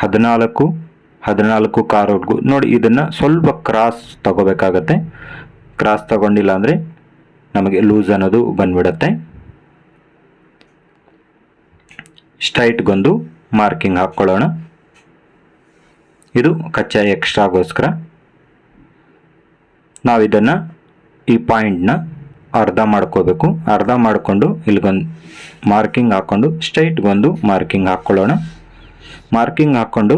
14 ಕಾರವರೆಗೂ ನೋಡಿ. ಇದನ್ನು ಸ್ವಲ್ಪ ಕ್ರಾಸ್ ತಗೋಬೇಕಾಗತ್ತೆ. ಕ್ರಾಸ್ ತಗೊಂಡಿಲ್ಲ ಅಂದರೆ ನಮಗೆ ಲೂಸ್ ಅನ್ನೋದು ಬಂದ್ಬಿಡುತ್ತೆ. ಸ್ಟ್ರೈಟ್ಗೊಂದು ಮಾರ್ಕಿಂಗ್ ಹಾಕ್ಕೊಳ್ಳೋಣ. ಇದು ಕಚ್ಚಾ ಎಕ್ಸ್ಟ್ರಾಗೋಸ್ಕರ. ನಾವು ಇದನ್ನು ಈ ಪಾಯಿಂಟ್ನ ಅರ್ಧ ಮಾಡ್ಕೋಬೇಕು. ಅರ್ಧ ಮಾಡಿಕೊಂಡು ಇಲ್ಲಿಗೊಂದು ಮಾರ್ಕಿಂಗ್ ಹಾಕ್ಕೊಂಡು ಸ್ಟ್ರೈಟ್ಗೊಂದು ಮಾರ್ಕಿಂಗ್ ಹಾಕ್ಕೊಳ್ಳೋಣ. ಮಾರ್ಕಿಂಗ್ ಹಾಕ್ಕೊಂಡು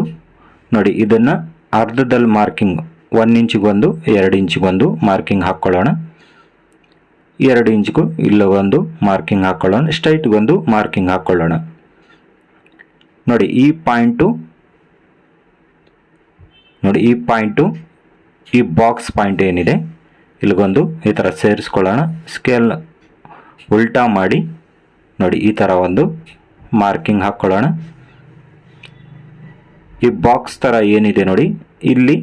ನೋಡಿ ಇದನ್ನು ಅರ್ಧದಲ್ಲಿ ಮಾರ್ಕಿಂಗ್ 1 ಇಂಚಿಗೊಂದು 2 ಇಂಚಿಗೊಂದು ಮಾರ್ಕಿಂಗ್ ಹಾಕ್ಕೊಳ್ಳೋಣ. 2 ಇಂಚಿಗೂ ಇಲ್ಲೊಂದು ಮಾರ್ಕಿಂಗ್ ಹಾಕ್ಕೊಳ್ಳೋಣ. ಸ್ಟ್ರೈಟ್ಗೊಂದು ಮಾರ್ಕಿಂಗ್ ಹಾಕ್ಕೊಳ್ಳೋಣ. ನೋಡಿ ಈ ಪಾಯಿಂಟು ಈ ಬಾಕ್ಸ್ ಪಾಯಿಂಟ್ ಏನಿದೆ ಇಲ್ಲಿಗೊಂದು ಈ ಥರ ಸೇರಿಸ್ಕೊಳ್ಳೋಣ. ಸ್ಕೇಲ್ ಉಲ್ಟಾ ಮಾಡಿ ನೋಡಿ ಈ ಥರ ಒಂದು ಮಾರ್ಕಿಂಗ್ ಹಾಕ್ಕೊಳ್ಳೋಣ. ಈ ಬಾಕ್ಸ್ ಥರ ಏನಿದೆ ನೋಡಿ, ಇಲ್ಲಿ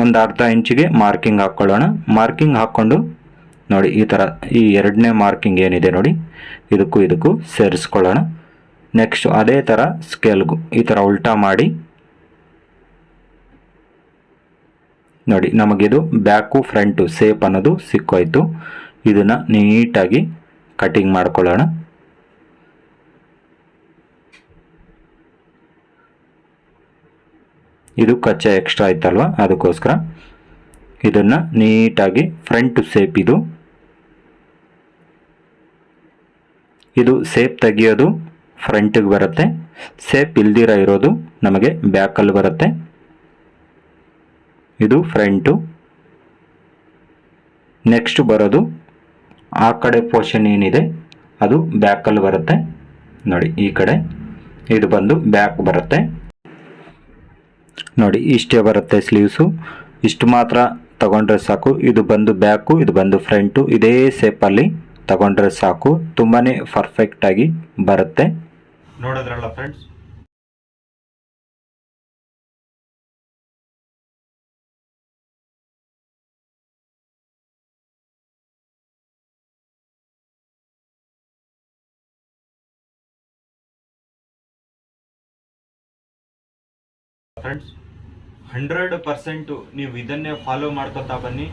ಒಂದು ಅರ್ಧ ಇಂಚಿಗೆ ಮಾರ್ಕಿಂಗ್ ಹಾಕ್ಕೊಳ್ಳೋಣ. ಮಾರ್ಕಿಂಗ್ ಹಾಕ್ಕೊಂಡು ನೋಡಿ ಈ ಥರ ಈ 2ನೇ ಮಾರ್ಕಿಂಗ್ ಏನಿದೆ ನೋಡಿ ಇದಕ್ಕೂ ಸೇರಿಸ್ಕೊಳ್ಳೋಣ. ನೆಕ್ಸ್ಟ್ ಅದೇ ಥರ ಸ್ಕೇಲ್ಗೂ ಈ ಥರ ಉಲ್ಟಾ ಮಾಡಿ ನೋಡಿ ನಮಗಿದು ಬ್ಯಾಕು ಫ್ರಂಟು ಸೇಪ್ ಅನ್ನೋದು ಸಿಕ್ಕೋಯ್ತು. ಇದನ್ನು ನೀಟಾಗಿ ಕಟಿಂಗ್ ಮಾಡ್ಕೊಳ್ಳೋಣ. ಇದು ಕಚ್ಚಾ ಎಕ್ಸ್ಟ್ರಾ ಆಯ್ತಲ್ವ, ಅದಕ್ಕೋಸ್ಕರ ಇದನ್ನು ನೀಟಾಗಿ ಫ್ರಂಟ್ ಸೇಪ್ ಇದು ಸೇಪ್ ತೆಗಿಯೋದು ಫ್ರಂಟಿಗೆ ಬರುತ್ತೆ, ಸೇಪ್ ಇಲ್ದಿರ ಇರೋದು ನಮಗೆ ಬ್ಯಾಕಲ್ಲಿ ಬರುತ್ತೆ. ಇದು ಫ್ರಂಟು. ನೆಕ್ಸ್ಟ್ ಬರೋದು ಆ ಕಡೆ ಪೋರ್ಷನ್ ಏನಿದೆ ಅದು ಬ್ಯಾಕಲ್ಲಿ ಬರುತ್ತೆ ನೋಡಿ. ಈ ಕಡೆ ಇದು ಬಂದು ಬ್ಯಾಕ್ ಬರುತ್ತೆ ನೋಡಿ. ಇಷ್ಟೇ ಬರುತ್ತೆ ಸ್ಲೀವ್ಸು. ಇಷ್ಟು ಮಾತ್ರ ತಗೊಂಡ್ರೆ ಸಾಕು. ಇದು ಬಂದು ಬ್ಯಾಕು, ಇದು ಬಂದು ಫ್ರಂಟು. ಇದೇ ಸೇಪಲ್ಲಿ ತಗೊಂಡ್ರೆ ಸಾಕು, ತುಂಬಾ ಪರ್ಫೆಕ್ಟಾಗಿ ಬರುತ್ತೆ. ನೋಡಿದ್ರಲ್ಲ ಫ್ರೆಂಡ್ಸ್, ಫ್ರೆಂಡ್ಸ್ 100% ನೀವು ಇದನ್ನೇ ಫಾಲೋ ಮಾಡ್ಕೊತಾ ಬನ್ನಿ.